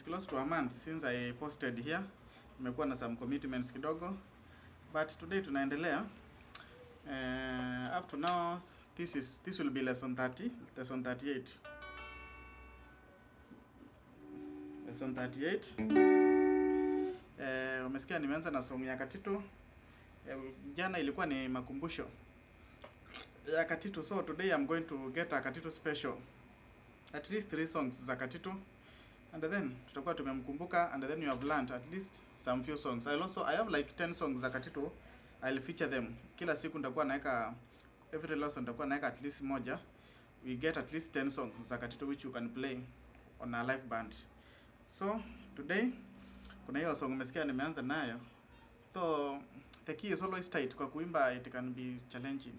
close to a month since I posted here. Nimekuwa na some commitments kidogo, but today tunaendelea. Up to now, this will be lesson 30, lesson 38. Lesson 38. Umesikia nimeanza na song ya Katitu. Jana ilikuwa ni makumbusho ya Katitu, so today I'm going to get a Katitu special. At least 3 songs za Katitu, and then tutakuwa tumemkumbuka, and then you have learned at least some few songs. I have like 10 songs za Katitu. I'll feature them. Kila siku nitakuwa naeka, every lesson nitakuwa naeka at least moja. We get at least 10 songs za Katitu which you can play on a live band. So today kuna hiyo song umesikia nimeanza nayo. So the key is always tight. Kwa kuimba it can be challenging.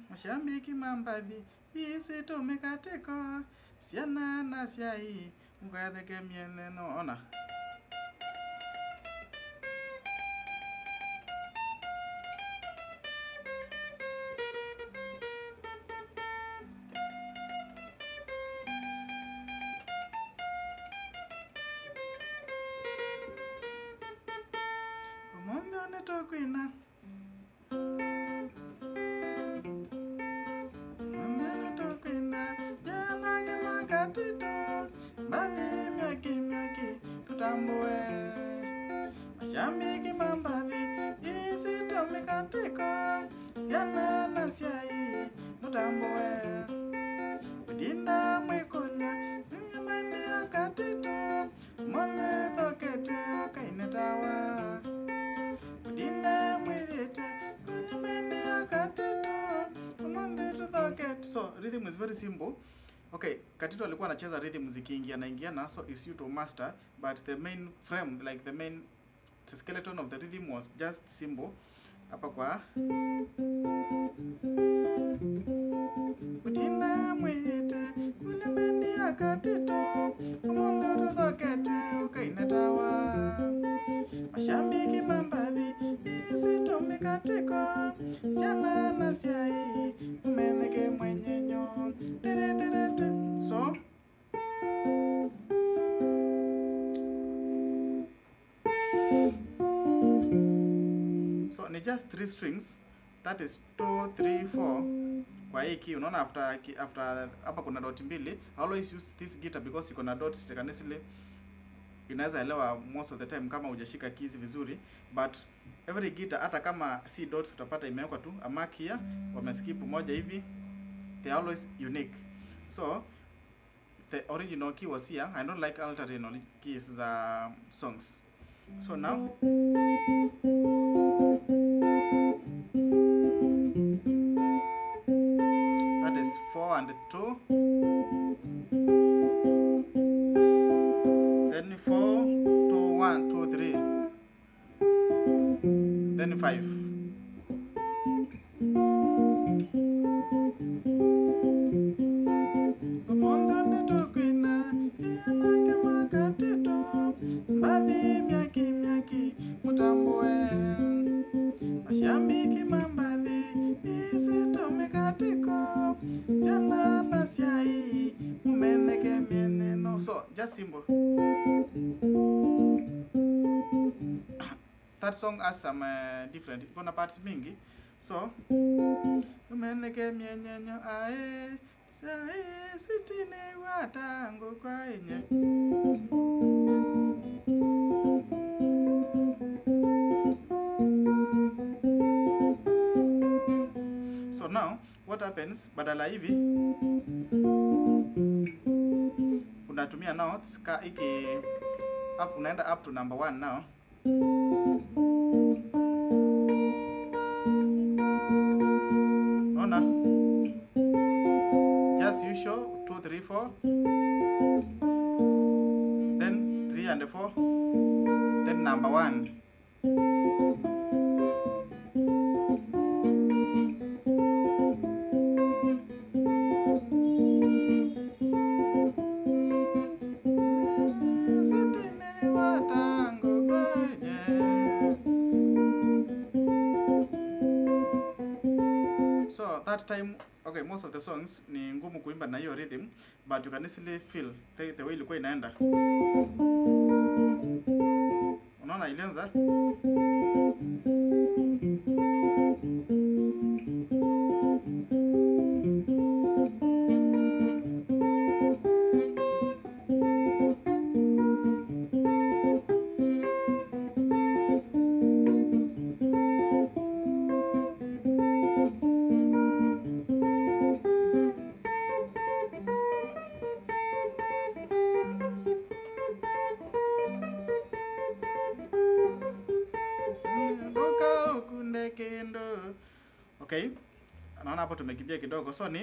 Mashambiki mambadhi isi to Mikatiko siana na siai mukadeke miene no ona. Omondo netokwina Katitu, bathi miaki tutambue. Mashambiki mambathi isi to Mikatiko siana na siai tutambue. Udinda mwikonya nyamani ya Katitu mone thokete kainetawa. Udinda mwithite kunyamani ya Katitu mone thokete. So rhythm is very simple. Okay, Katitu alikuwa anacheza rhythm zikiingia na ingiana, so is you to master, but the main frame, like the skeleton of the rhythm was just simple. Hapa kwa Udina mwite kulimeni ya Katitu umundu thokete ukainetawa. Mashambiki mambadhi isi to Mikatiko siana na siai umeneke mwenyenyo. So ni just 3 strings, that is 2 3 4 kwa hii key. Unaona after hapa kuna dot mbili. I always use this guitar because iko na dots technically. Unaweza elewa most of the time kama hujashika keys vizuri, but every guitar hata kama si dots utapata imewekwa tu a mark here, wameskip moja hivi. They are always unique. So the original key was here. I don't like altering keys za songs. So now that is 4 and 2. Then 4 2 1 2 3. Then 5. Mashambiki mambadhi isi to Mikatiko siana na siai umeneke miene no. So just simple. That song has some different, kuna parts mingi. So umeneke mienyenyo ae sai switine watango kwa enye. So now what happens, badala hivi unatumia notes ka iki unaenda up to number 1 now. Ona just usual 2 3 4, then 3 and 4, then number 1. So that time okay, most of the songs ni ngumu kuimba na hiyo rhythm, but you can easily feel the way ilikuwa inaenda. Unaona ilianza okay. Naona hapo tumekimbia kidogo, so ni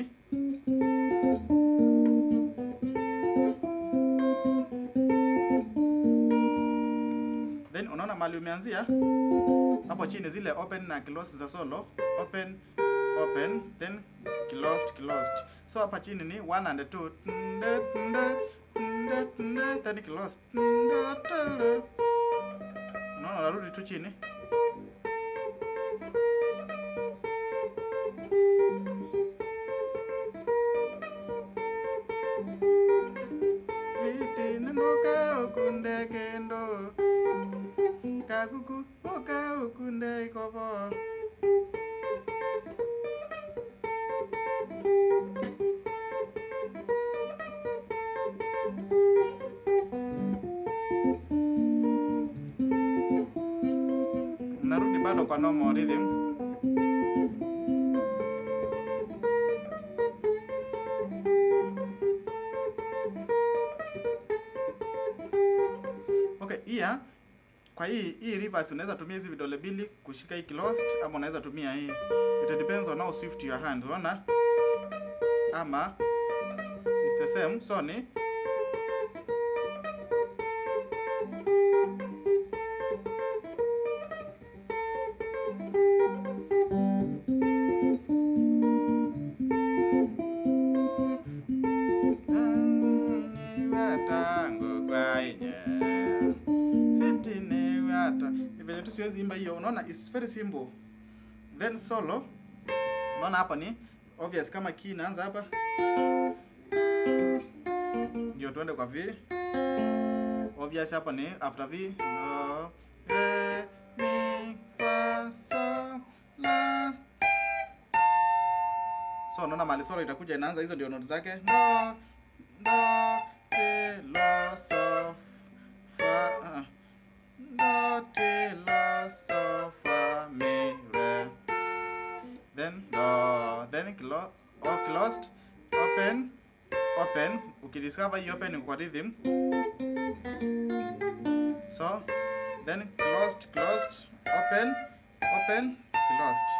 then unaona mali umeanzia hapo chini zile open na close za solo, open open then closed. So hapa chini ni 1 and 2 then closed. Unaona narudi tu chini. Kaguku oka ukunde kobo. Narudi bado kwa normal rhythm. Okay, here kwa hii reverse unaweza tumia hizi vidole mbili kushika hii closed, ama unaweza tumia hii. It depends on how swift your hand. Unaona? Ama it's the same. So ni siwezi imba hiyo. Unaona it's very simple. Then solo, unaona hapa ni obvious, kama key inaanza hapa ndio tuende kwa V. Obvious hapa ni after V do re mi fa sol la. So unaona mali solo itakuja inaanza, hizo ndio notes zake, do do re lo so fa do ti lo so fa mi re, then do, then closed, open. Ukidiscover hii open kwa rhythm, so then closed, open, closed.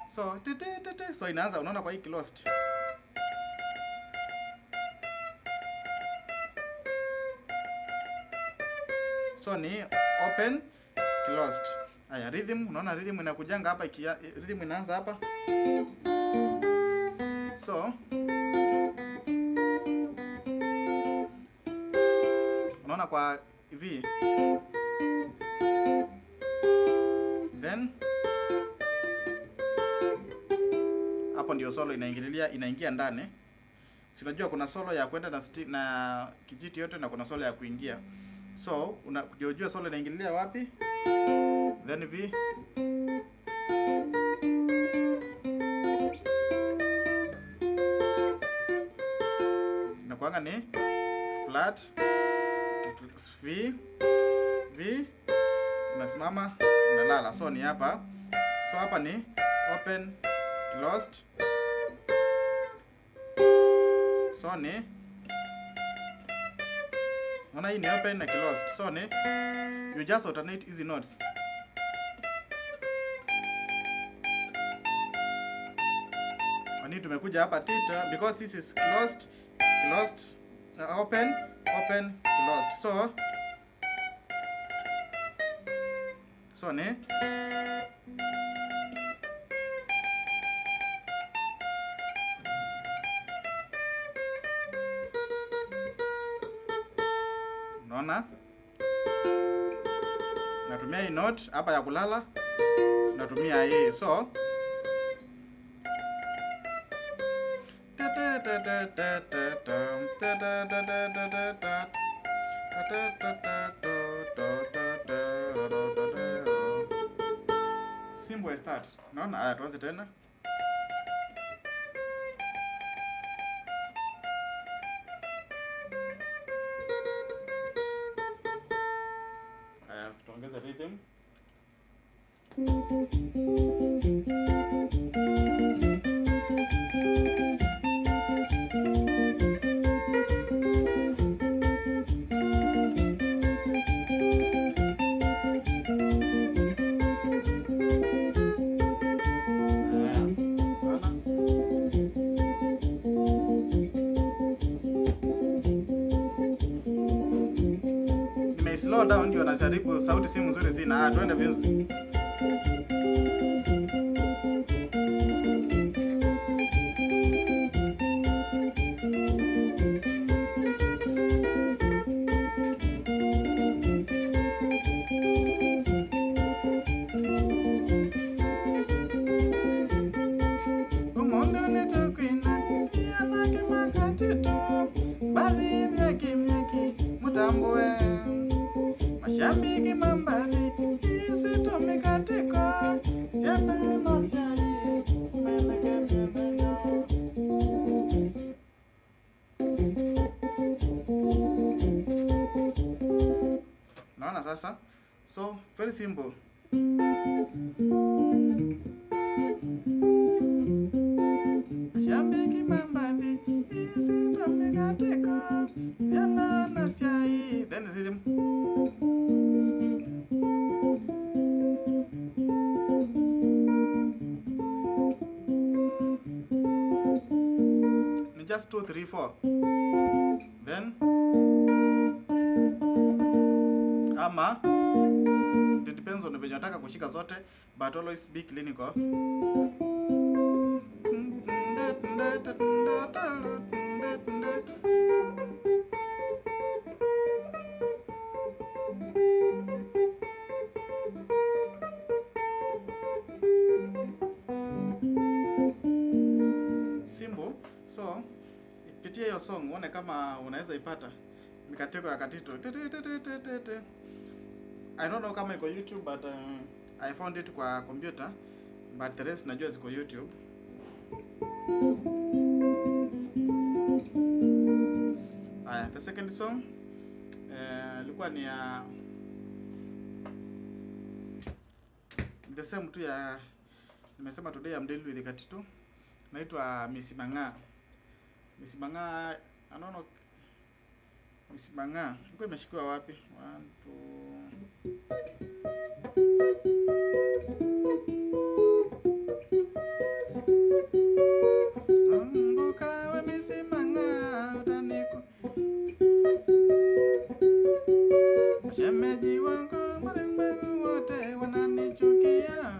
So so inaanza, unaona kwa hii closed. So ni open, closed. Aya, rhythm, unaona rhythm inakujanga hapa, rhythm inaanza hapa. So unaona kwa hivi, then hapo ndio solo inaingia ndani. Si unajua kuna solo ya kwenda na kijiti yote, na kuna solo ya kuingia. So unajua solo inaingilia wapi, then V, inakuanga ni flat, V unasimama, unalala. So ni hapa. So hapa ni open, closed. So ni unaona hii ni open na closed. So ni you just alternate easy notes. Ani tumekuja hapa tita because this is closed, open, closed. So ni unaona, natumia hii note hapa ya kulala, natumia hii. So Simple as that. Naona tuanze tena. Tuongeze rhythm. Slow down ndio najaribu, sauti si nzuri sina. Tuende vizuri. Shambiki mambali isito Mikatiko siana no siaye meleke benga. Naona sasa, so very simple. Shambiki mambali isito Mikatiko siana no siaye, then the rhythm. Just 2, 3, 4. Then ama it depends on venye unataka kushika zote, but always be clinical. Simple. So pitia hiyo song uone kama unaweza ipata. Mikatiko ya Katitu. I don't know kama iko YouTube, but I found it kwa computer, but the rest najua ziko YouTube. The second song ilikuwa ni the same tu ya nimesema today I'm dealing with Katitu. Naitwa Mang'aa. Mang'aa, I don't know. Mang'aa, niko imeshikiwa wapi? 1 2. Kumbuka we Mang'aa, utaniko. Shemeji wangu, walimwengu wote wananichukia.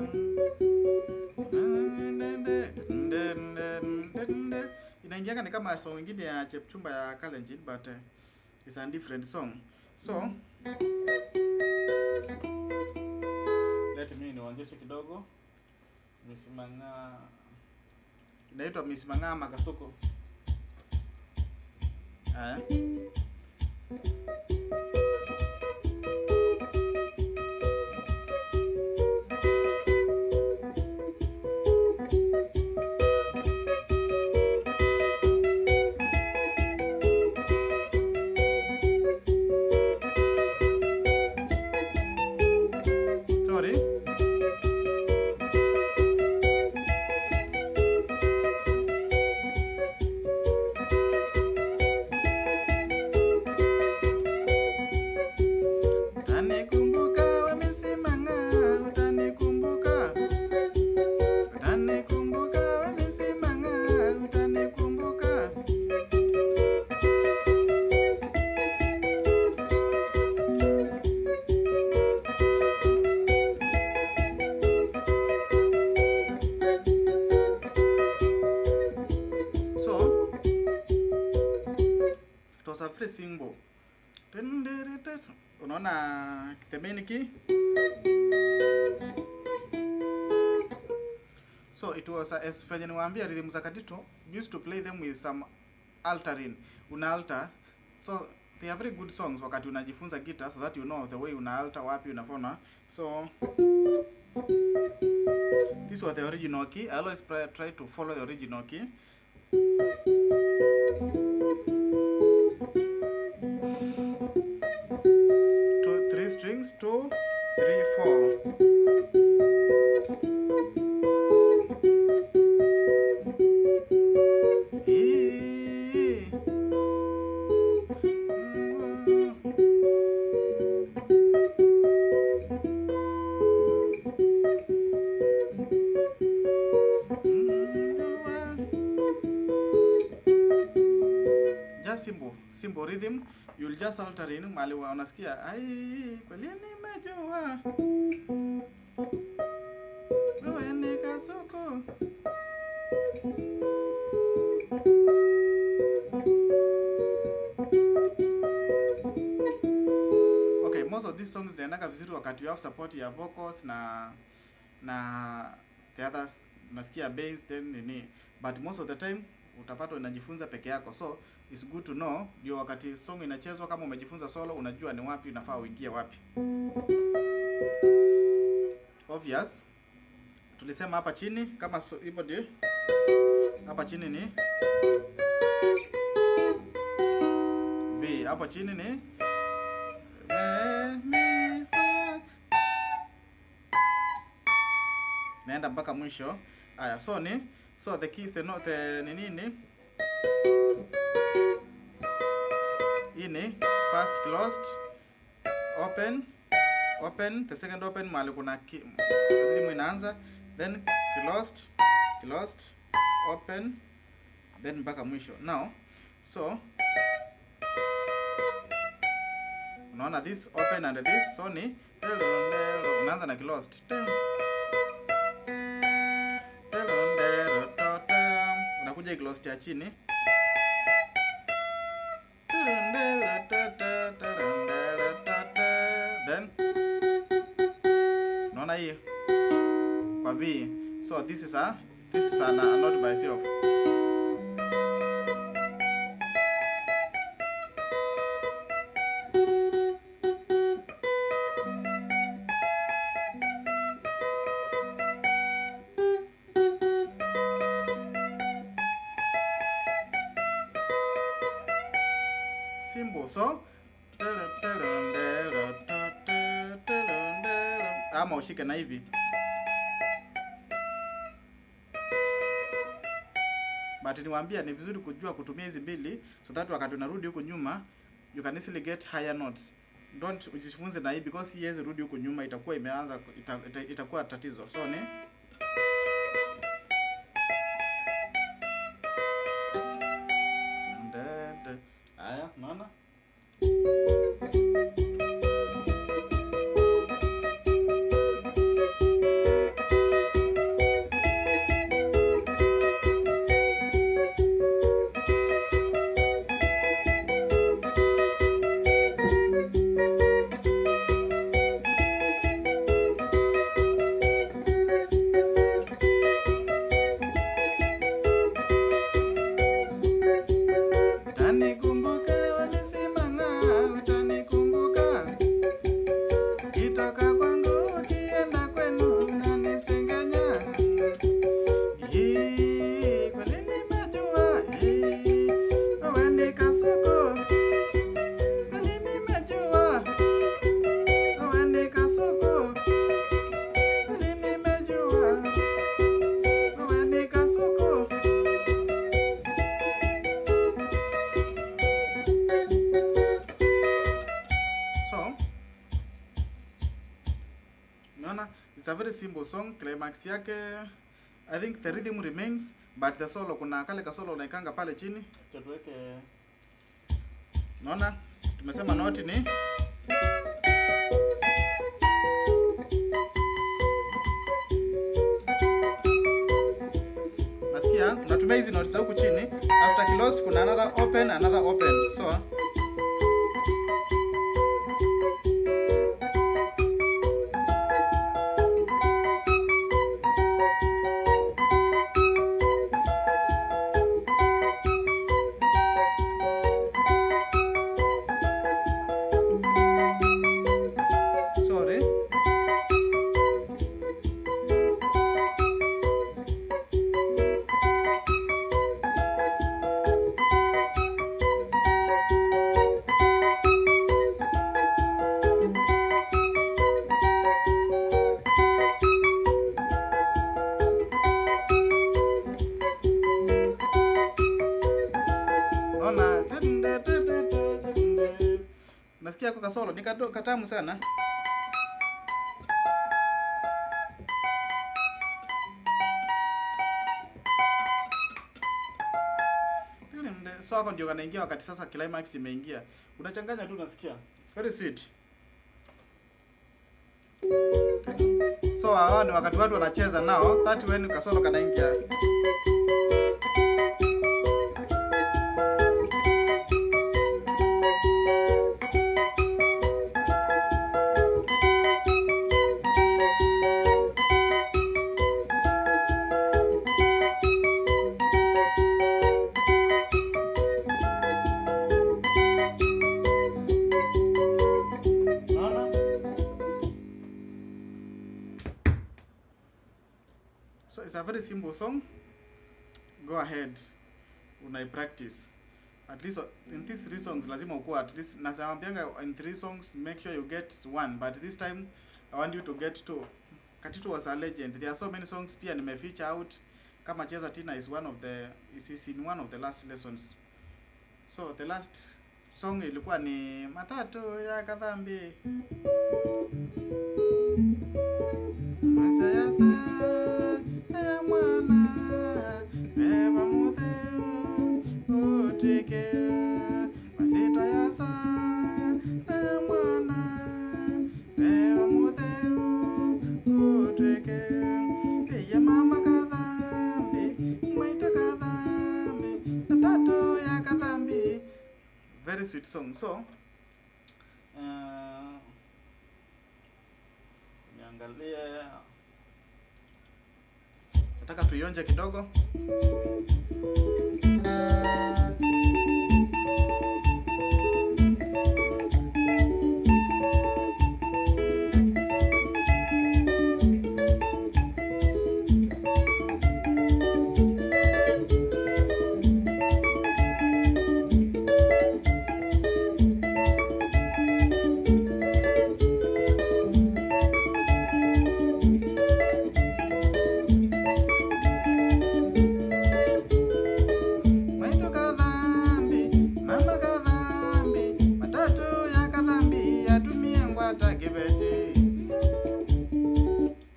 Inaingianga ni kama song nyingine ya Chepchumba ya Kalenjin, but it's a different song. So let me niwaonyeshe kidogo. Mang'aa inaitwa Mang'aa Makasuko. Single. Unaona kitemeniki. So it was as fanya niwaambia rhythm za Katitu used to play them with some altering, una alter. So they are very good songs wakati unajifunza guitar, so that you know the way una alter wapi unafona. So this was the original key. I always try to follow the original key. 3 strings, 2, 3, 4. Simple rhythm, you'll just alter in mali unasikia ai kweli nimejua wewe ni kasuku. Okay, most of these songs zinaendanga vizuri wakati you have support ya vocals na the others unasikia bass then nini, but most of the time utapata unajifunza peke yako, so it's good to know ndio wakati song inachezwa, kama umejifunza solo unajua ni wapi unafaa uingie wapi. Obvious. Tulisema hapa chini kama hivyo ndio. Hapa chini ni V, hapa chini ni Re, Mi, Fa. Naenda mpaka mwisho. Aya, so the keys, the note, nini ini first closed, open, the second open mahali kuna rhythm inaanza, then closed, open, then mpaka mwisho. Now so unaona this open and this, so ni unaanza na closed, unakuja closed ya chini, then unaona hii kwa V. So this is a note by itself. Simple. So ama ushike na hivi, but niwaambia ni vizuri kujua kutumia hizi mbili, so that wakati unarudi huko nyuma you can easily get higher notes. Don't ujifunze na hii because hii hizi rudi huko nyuma itakuwa imeanza itakuwa tatizo. So ni haya, unaona? It's a very simple song. Climax yake, I think the rhythm remains, but the solo, kuna kale ka solo unaikanga pale chini. Tuweke, unaona? Tumesema note ni nasikia, unatumia hizi notes za huku chini. After closed kuna another open. So Nasikia kwa kasolo ni katamu sana. So hapo ndio kanaingia wakati sasa climax imeingia. Unachanganya tu unasikia. It's very sweet. So hawa ni wakati watu wanacheza nao, that when kasolo kanaingia. So it's a very simple song. Go ahead, unai practice. At least in these 3 songs lazima ukua at least nasambianga in 3 songs make sure you get 1, but this time I want you to get 2. Katitu was a legend. There are so many songs pia nimefeature out. Kama Cheza Tina is in one of the last lessons. So the last song ilikuwa ni Matatu ya Kathambi. Very sweet song. So niangalie, nataka tuionje kidogo.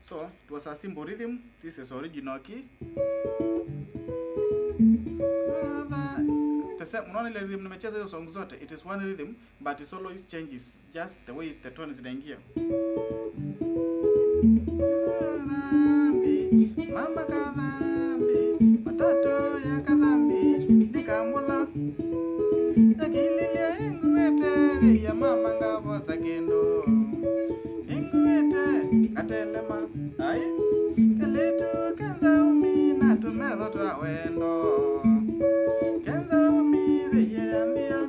So it was a simple rhythm. This is original key. The same rhythm nimecheza hizo songs zote. It is one rhythm but it always changes just the way the tone is inaingia. Mama Kathambi, matatu ya Kathambi, nikamula yakililia ingwete ya mama ngabo sakendo. Ingwete katelema ai kaletu kenza umi na tumedho twa wendo. Kenza umi yeyambia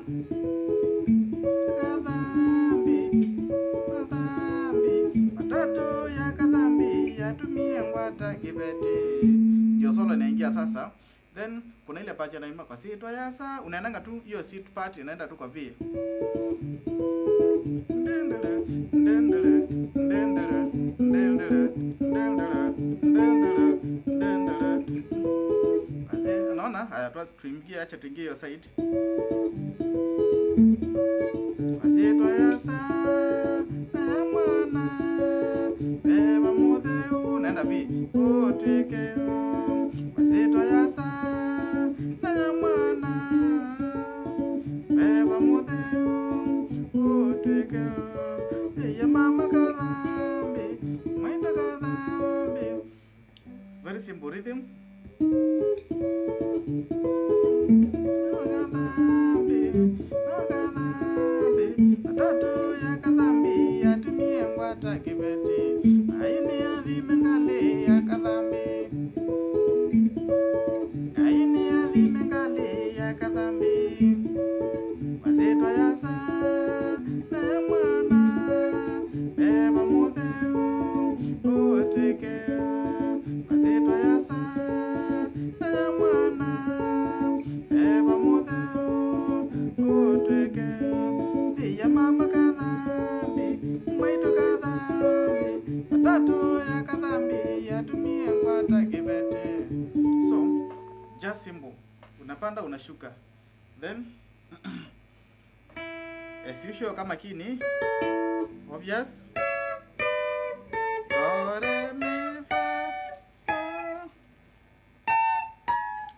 Kathambi, Kathambi, matatu ya Kathambi yatumie ngwata kibeti. Ndio solo inaingia sasa. Then kuna ile part inaimba kwa sitwa yasa, unaendanga tu hiyo sit part inaenda tu kwa V. Basi unaona haya tuingie, acha tuingie hiyo side. Kwa sitwa yasa na mwana beba mudheu naenda V. Oh twike wasitwa yasa na mwana beba mudheu utwike ya mama Kathambi maita Kathambi. Very simple rhythm. Kathambi, Kathambi, matatu ya Kathambi yatumie ngwata kibeti. Aini adhime ngale ya Kathambi. Aini adhime ngale ya Kathambi. Wasitwa yasa na mwana beba mudheu utwike. Wasitwa yasa na mwana beba mudheu utwike. Ya mama Kathambi maito Kathambi matatu ya Kathambi yatumie ngwata kibete. So just simple, unapanda unashuka, then As usual, kama key ni obvious. Do, re, mi, fa, so.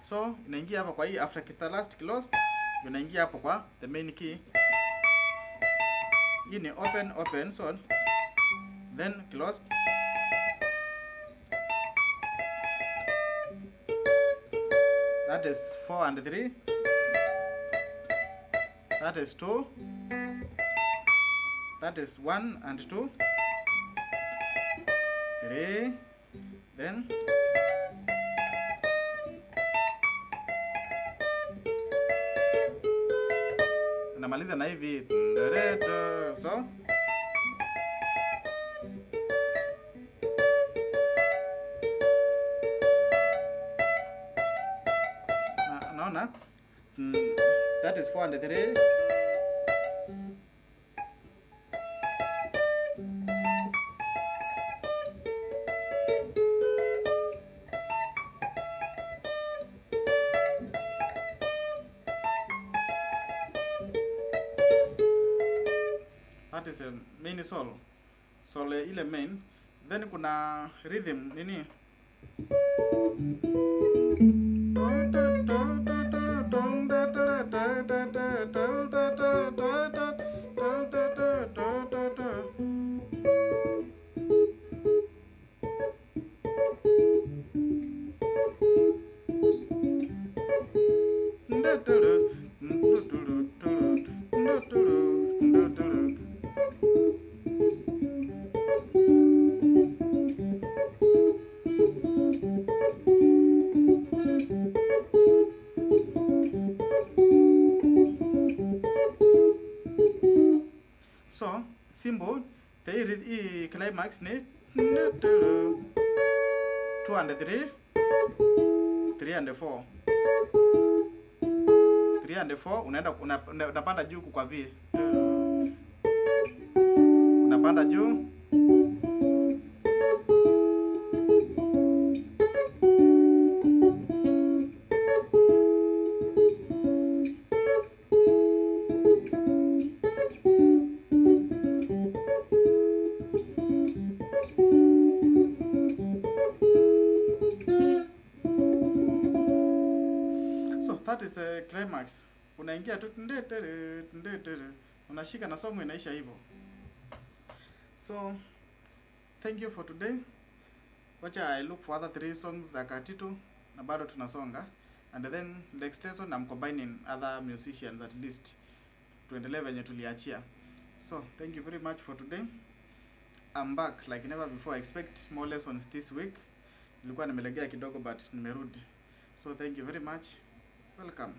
So inaingia hapa kwa hii after the last closed, inaingia hapo kwa the main key. Hii ni open open, so then closed. That is 4 and 3. That is 2. That is 1 and 2. 3. Then namaliza na hivi. So naona that is 4 and 3. That is a main solo. Solo ile main. Then kuna rhythm nini? So, symbol, the climax ni 2 and 3, 3 and 4. 3 and 4 unaenda unapanda juu kwa V. Unapanda juu. That is the climax. Unaingia tu unashika na song inaisha hivyo. So thank you for today. Wacha I look for other 3 songs za Katitu na bado tunasonga, and then next lesson I'm combining other musicians at least tuendelee venye tuliachia. So thank you very much for today. I'm back like never before. I expect more lessons this week. Nilikuwa nimelegea kidogo but nimerudi. So thank you very much. Welcome.